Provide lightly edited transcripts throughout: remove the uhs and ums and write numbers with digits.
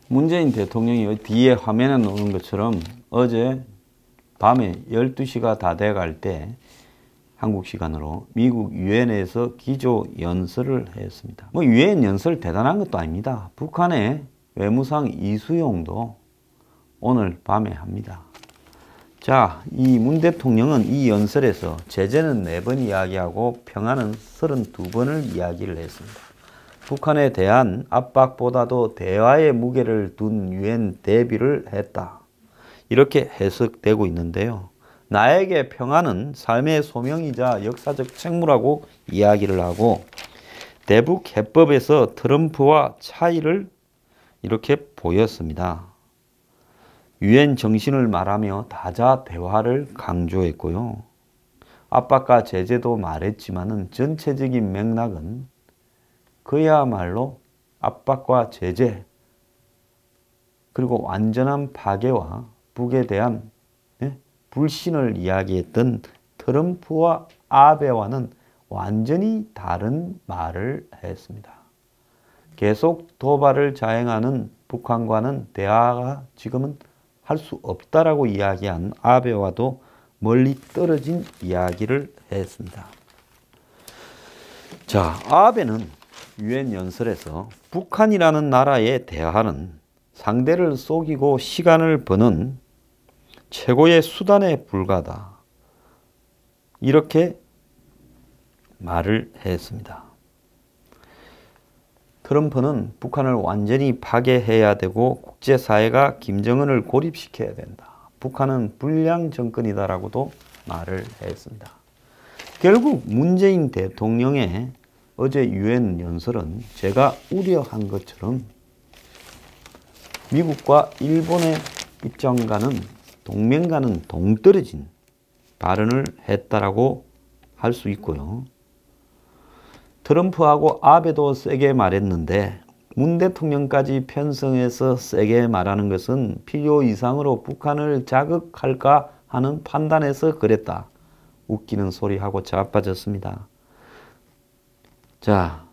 문재인 대통령이 뒤에 화면에 나오는 것처럼 어제 밤에 12시가 다 돼갈 때 한국 시간으로 미국 유엔에서 기조연설을 했습니다. 뭐 유엔 연설 대단한 것도 아닙니다. 북한의 외무상 이수용도 오늘 밤에 합니다. 자, 이 문 대통령은 이 연설에서 제재는 4번 이야기하고 평화는 32번을 이야기를 했습니다. 북한에 대한 압박보다도 대화의 무게를 둔 유엔 대비를 했다. 이렇게 해석되고 있는데요. 나에게 평화는 삶의 소명이자 역사적 책무라고 이야기를 하고 대북 해법에서 트럼프와 차이를 이렇게 보였습니다. 유엔 정신을 말하며 다자 대화를 강조했고요. 압박과 제재도 말했지만은 전체적인 맥락은 그야말로 압박과 제재 그리고 완전한 파괴와 북에 대한 불신을 이야기했던 트럼프와 아베와는 완전히 다른 말을 했습니다. 계속 도발을 자행하는 북한과는 대화가 지금은 할 수 없다라고 이야기한 아베와도 멀리 떨어진 이야기를 했습니다. 자, 아베는 유엔 연설에서 북한이라는 나라의 대화는 상대를 속이고 시간을 버는 최고의 수단에 불과하다. 이렇게 말을 했습니다. 트럼프는 북한을 완전히 파괴해야 되고 국제사회가 김정은을 고립시켜야 된다. 북한은 불량 정권이다라고도 말을 했습니다. 결국 문재인 대통령의 어제 유엔 연설은 제가 우려한 것처럼 미국과 일본의 입장과는 동맹과는 동떨어진 발언을 했다라고 할 수 있고요. 트럼프하고 아베도 세게 말했는데 문 대통령까지 편성해서 세게 말하는 것은 필요 이상으로 북한을 자극할까 하는 판단에서 그랬다. 웃기는 소리하고 자빠졌습니다. 자,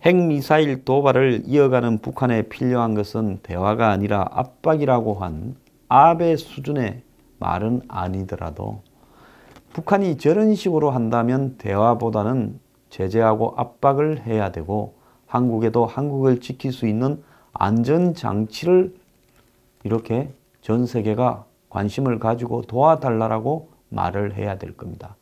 핵미사일 도발을 이어가는 북한에 필요한 것은 대화가 아니라 압박이라고 한 아베 수준의 말은 아니더라도 북한이 저런 식으로 한다면 대화보다는 제재하고 압박을 해야 되고 한국에도 한국을 지킬 수 있는 안전장치를 이렇게 전 세계가 관심을 가지고 도와달라고 말을 해야 될 겁니다.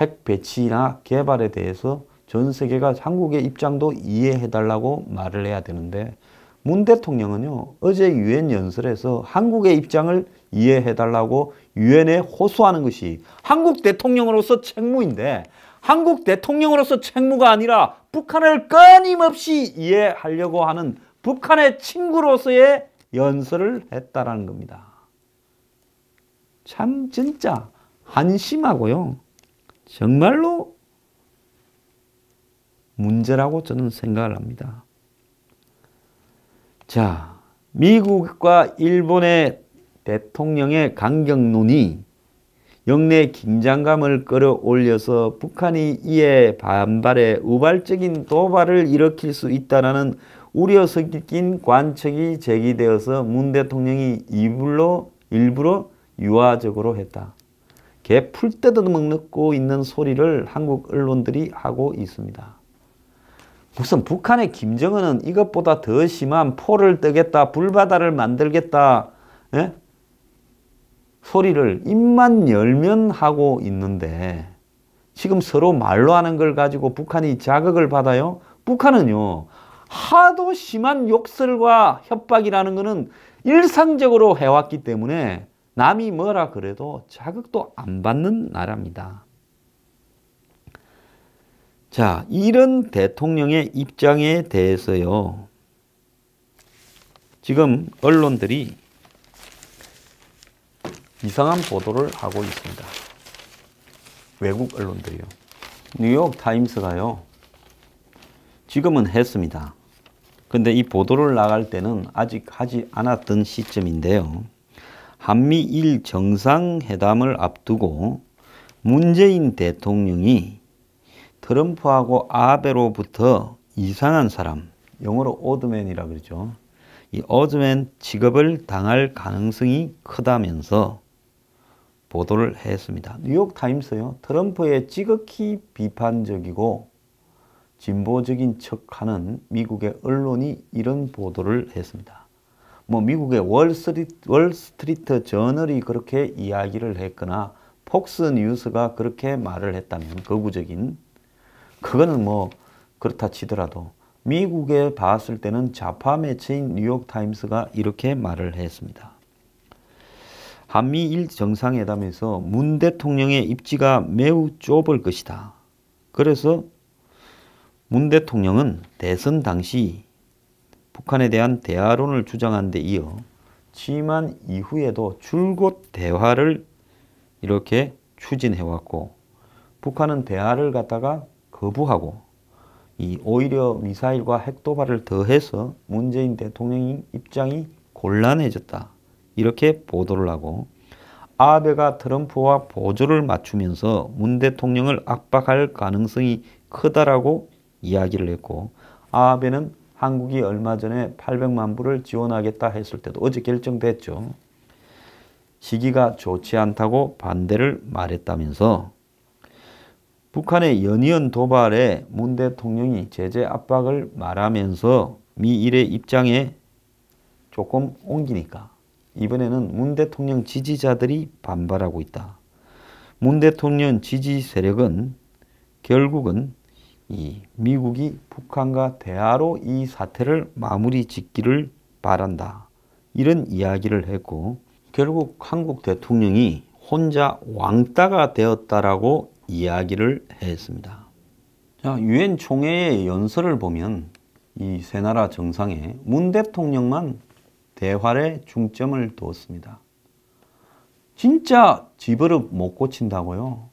핵 배치나 개발에 대해서 전 세계가 한국의 입장도 이해해달라고 말을 해야 되는데 문 대통령은요 어제 유엔 연설에서 한국의 입장을 이해해달라고 유엔에 호소하는 것이 한국 대통령으로서 책무인데 한국 대통령으로서 책무가 아니라 북한을 끊임없이 이해하려고 하는 북한의 친구로서의 연설을 했다라는 겁니다. 참 진짜 한심하고요. 정말로 문제라고 저는 생각을 합니다. 자, 미국과 일본의 대통령의 강경론이 영내 긴장감을 끌어올려서 북한이 이에 반발해 우발적인 도발을 일으킬 수 있다는 우려 섞인 관측이 제기되어서 문 대통령이 일부러 유화적으로 했다. 개 풀 뜯어먹고 있는 소리를 한국 언론들이 하고 있습니다. 무슨 북한의 김정은은 이것보다 더 심한 포를 뜨겠다, 불바다를 만들겠다 소리를 입만 열면 하고 있는데 지금 서로 말로 하는 걸 가지고 북한이 자극을 받아요? 북한은요 하도 심한 욕설과 협박이라는 것은 일상적으로 해왔기 때문에 남이 뭐라 그래도 자극도 안 받는 나라입니다. 자, 이런 대통령의 입장에 대해서요 지금 언론들이 이상한 보도를 하고 있습니다. 외국 언론들이요. 뉴욕 타임스가요 지금은 했습니다. 근데 이 보도를 나갈 때는 아직 하지 않았던 시점인데요. 한미일 정상회담을 앞두고 문재인 대통령이 트럼프하고 아베로부터 이상한 사람, 영어로 오드맨이라 그러죠. 이 오드맨 취급을 당할 가능성이 크다면서 보도를 했습니다. 뉴욕타임스요. 트럼프의 지극히 비판적이고 진보적인 척하는 미국의 언론이 이런 보도를 했습니다. 뭐 미국의 월스트리트 저널이 그렇게 이야기를 했거나 폭스뉴스가 그렇게 말을 했다면 거구적인 그거는 뭐 그렇다 치더라도 미국에 봤을 때는 좌파 매체인 뉴욕타임스가 이렇게 말을 했습니다. 한미일 정상회담에서 문 대통령의 입지가 매우 좁을 것이다. 그래서 문 대통령은 대선 당시 북한에 대한 대화론을 주장한 데 이어 취임한 이후에도 줄곧 대화를 이렇게 추진해왔고 북한은 대화를 갖다가 거부하고 오히려 미사일과 핵도발을 더해서 문재인 대통령의 입장이 곤란해졌다. 이렇게 보도를 하고 아베가 트럼프와 보조를 맞추면서 문 대통령을 압박할 가능성이 크다라고 이야기를 했고 아베는 한국이 얼마 전에 800만 불을 지원하겠다 했을 때도 어제 결정됐죠. 시기가 좋지 않다고 반대를 말했다면서 북한의 연이은 도발에 문 대통령이 제재 압박을 말하면서 미일의 입장에 조금 옮기니까 이번에는 문 대통령 지지자들이 반발하고 있다. 문 대통령 지지 세력은 결국은 미국이 북한과 대화로 이 사태를 마무리 짓기를 바란다. 이런 이야기를 했고 결국 한국 대통령이 혼자 왕따가 되었다라고 이야기를 했습니다. 자, 유엔 총회의 연설을 보면 이 세 나라 정상에 문 대통령만 대화에 중점을 두었습니다. 진짜 집어를 못 고친다고요?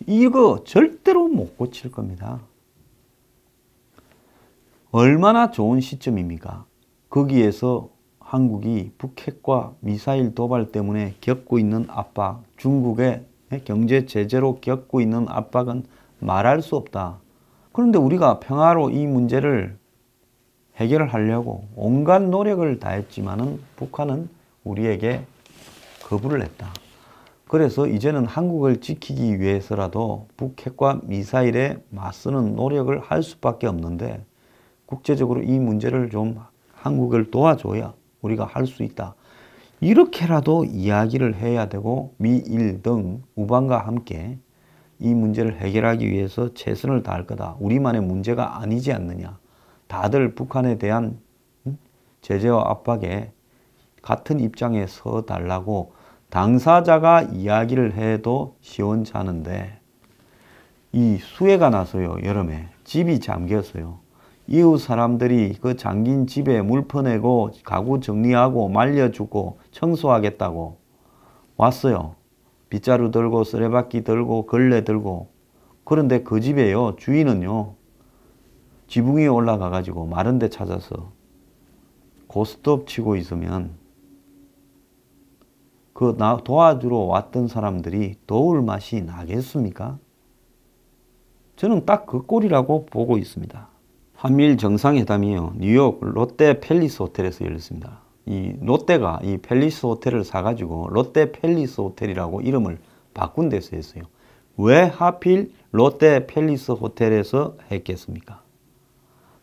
이거 절대로 못 고칠 겁니다. 얼마나 좋은 시점입니까? 거기에서 한국이 북핵과 미사일 도발 때문에 겪고 있는 압박, 중국의 경제 제재로 겪고 있는 압박은 말할 수 없다. 그런데 우리가 평화로 이 문제를 해결을 하려고 온갖 노력을 다했지만은 북한은 우리에게 거부를 했다. 그래서 이제는 한국을 지키기 위해서라도 북핵과 미사일에 맞서는 노력을 할 수밖에 없는데 국제적으로 이 문제를 좀 한국을 도와줘야 우리가 할 수 있다. 이렇게라도 이야기를 해야 되고 미일 등 우방과 함께 이 문제를 해결하기 위해서 최선을 다할 거다. 우리만의 문제가 아니지 않느냐. 다들 북한에 대한 제재와 압박에 같은 입장에 서 달라고 당사자가 이야기를 해도 시원찮은데 이 수해가 나서요. 여름에 집이 잠겼어요. 이웃 사람들이 그 잠긴 집에 물 퍼내고 가구 정리하고 말려주고 청소하겠다고 왔어요. 빗자루 들고 쓰레받기 들고 걸레 들고. 그런데 그 집에요. 주인은요. 지붕 위에 올라가 가지고 마른 데 찾아서 고스톱 치고 있으면 그 도와주러 왔던 사람들이 도울 맛이 나겠습니까? 저는 딱 그 꼴이라고 보고 있습니다. 한미일 정상회담이요. 뉴욕 롯데 팰리스 호텔에서 열렸습니다. 이 롯데가 이 팰리스 호텔을 사가지고 롯데 팰리스 호텔이라고 이름을 바꾼 데서 했어요. 왜 하필 롯데 팰리스 호텔에서 했겠습니까?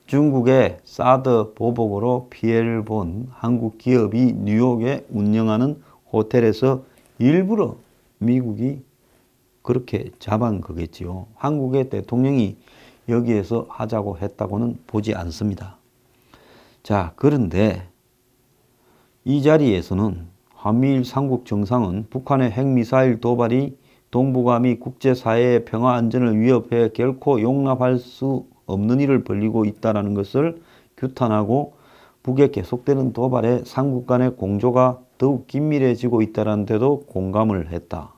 중국의 사드 보복으로 피해를 본 한국 기업이 뉴욕에 운영하는 호텔에서 일부러 미국이 그렇게 잡은 거겠지요. 한국의 대통령이 여기에서 하자고 했다고는 보지 않습니다. 자, 그런데 이 자리에서는 한미일 삼국 정상은 북한의 핵미사일 도발이 동북아 미 국제사회의 평화 안전을 위협해 결코 용납할 수 없는 일을 벌이고 있다는 것을 규탄하고 북의 계속되는 도발에 삼국 간의 공조가 더욱 긴밀해지고 있다는 데도 공감을 했다.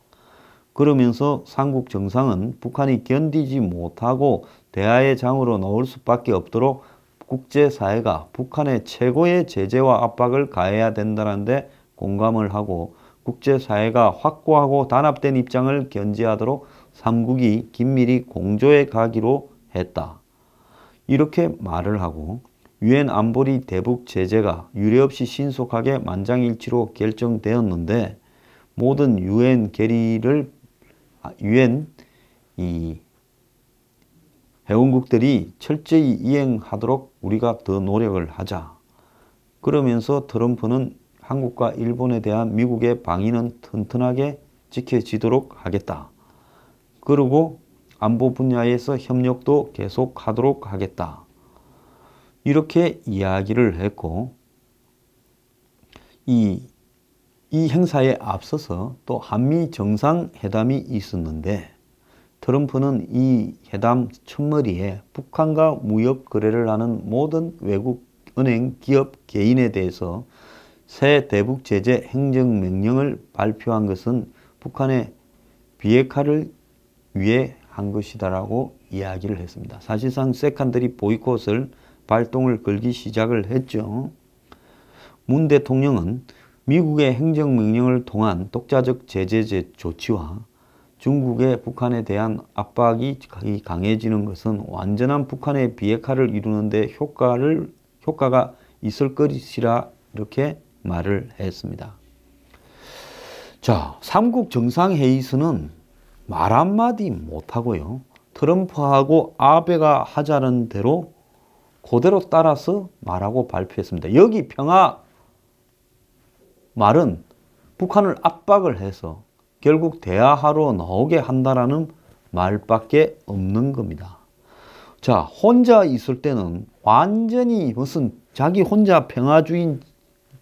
그러면서 삼국 정상은 북한이 견디지 못하고 대화의 장으로 나올 수밖에 없도록 국제사회가 북한의 최고의 제재와 압박을 가해야 된다는 데 공감을 하고 국제사회가 확고하고 단합된 입장을 견지하도록 삼국이 긴밀히 공조해 가기로 했다. 이렇게 말을 하고 유엔 안보리 대북 제재가 유례없이 신속하게 만장일치로 결정되었는데 모든 유엔 결의를 유엔 회원국들이 철저히 이행하도록 우리가 더 노력을 하자. 그러면서 트럼프는 한국과 일본에 대한 미국의 방위는 튼튼하게 지켜지도록 하겠다. 그리고 안보 분야에서 협력도 계속하도록 하겠다. 이렇게 이야기를 했고 이 행사에 앞서서 또 한미 정상회담이 있었는데 트럼프는 이 회담 첫머리에 북한과 무역 거래를 하는 모든 외국 은행, 기업, 개인에 대해서 새 대북 제재 행정명령을 발표한 것은 북한의 비핵화를 위해 한 것이다라고 이야기를 했습니다. 사실상 세컨더리 보이콧을 발동을 걸기 시작을 했죠. 문 대통령은 미국의 행정명령을 통한 독자적 제재 조치와 중국의 북한에 대한 압박이 강해지는 것은 완전한 북한의 비핵화를 이루는 데 효과가 있을 것이라 이렇게 말을 했습니다. 자, 삼국 정상회의에서는 말 한마디 못하고요. 트럼프하고 아베가 하자는 대로 그대로 따라서 말하고 발표했습니다. 여기 평화 말은 북한을 압박을 해서 결국 대화하러 나오게 한다라는 말밖에 없는 겁니다. 자, 혼자 있을 때는 완전히 무슨 자기 혼자 평화주의인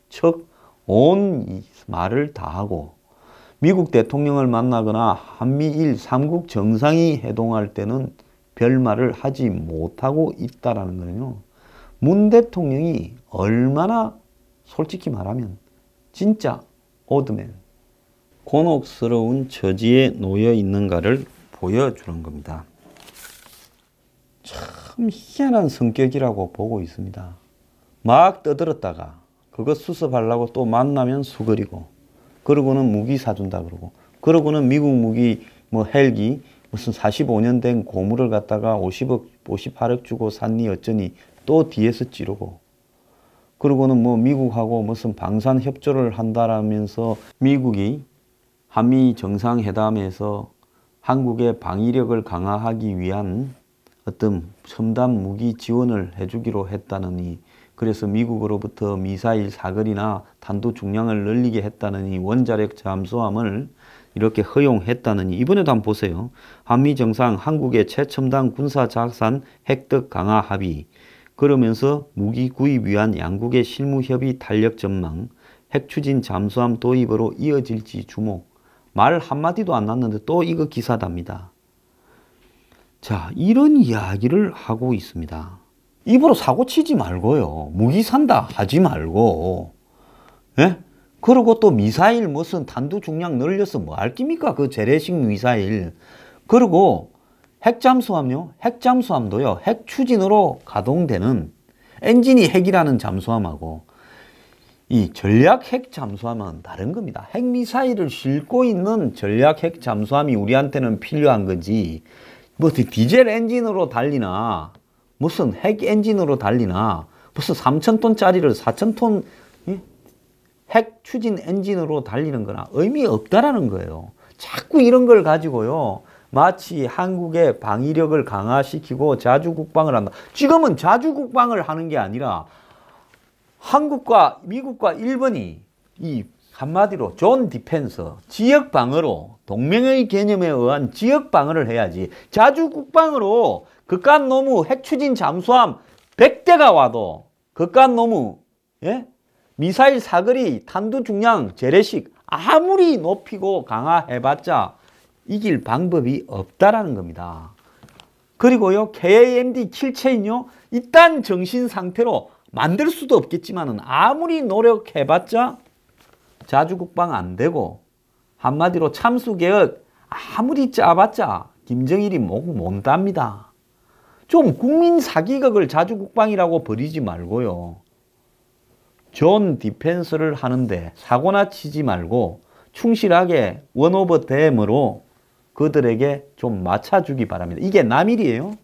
척 온 말을 다 하고 미국 대통령을 만나거나 한미일 삼국 정상이 회동할 때는 별말을 하지 못하고 있다라는 거예요. 문 대통령이 얼마나 솔직히 말하면 진짜 오드맨, 곤혹스러운 처지에 놓여 있는가를 보여주는 겁니다. 참 희한한 성격이라고 보고 있습니다. 막 떠들었다가 그거 수습하려고 또 만나면 수그리고 그러고는 무기 사준다 그러고는 미국 무기 뭐 헬기 무슨 45년 된 고무를 갖다가 58억 주고 샀니 어쩌니 또 뒤에서 찌르고 그러고는 뭐 미국하고 무슨 방산 협조를 한다라면서 미국이 한미 정상회담에서 한국의 방위력을 강화하기 위한 어떤 첨단 무기 지원을 해주기로 했다느니 그래서 미국으로부터 미사일 사거리나 탄도 중량을 늘리게 했다느니 원자력 잠수함을 이렇게 허용했다느니 이번에도 한번 보세요. 한미 정상 한국의 최첨단 군사 작산 획득 강화 합의 그러면서 무기 구입 위한 양국의 실무 협의 탄력 전망 핵 추진 잠수함 도입으로 이어질지 주목 말 한마디도 안 났는데 또 이거 기사답니다. 자, 이런 이야기를 하고 있습니다. 입으로 사고 치지 말고요. 무기 산다 하지 말고. 예? 그리고 또 미사일 무슨 탄두 중량 늘려서 뭐 알깁니까? 그 재래식 미사일. 그리고 핵잠수함요. 핵잠수함도요. 핵 추진으로 가동되는 엔진이 핵이라는 잠수함하고 이 전략 핵 잠수함은 다른 겁니다. 핵 미사일을 싣고 있는 전략 핵 잠수함이 우리한테는 필요한 거지. 뭐 디젤 엔진으로 달리나 무슨 핵 엔진으로 달리나 무슨 3,000톤짜리를 4,000톤 핵 추진 엔진으로 달리는 거나 의미 없다라는 거예요. 자꾸 이런 걸 가지고요. 마치 한국의 방위력을 강화시키고 자주국방을 한다. 지금은 자주국방을 하는 게 아니라 한국과 미국과 일본이 이 한마디로 존 디펜서, 지역 방어로 동맹의 개념에 의한 지역 방어를 해야지. 자주국방으로 그깟 놈의 핵추진 잠수함 100대가 와도 그깟 놈의 예? 미사일 사거리 탄두 중량 재래식 아무리 높이고 강화해봤자 이길 방법이 없다라는 겁니다. 그리고요 KAMD 킬체인요 이딴 정신 상태로 만들 수도 없겠지만은 아무리 노력해봤자 자주국방 안 되고 한마디로 참수개혁 아무리 짜봤자 김정일이 목 못답니다. 좀 국민 사기극을 자주국방이라고 버리지 말고요. 존 디펜스를 하는데 사고나 치지 말고 충실하게 원오버 댐으로 그들에게 좀 맞춰주기 바랍니다. 이게 남일이에요.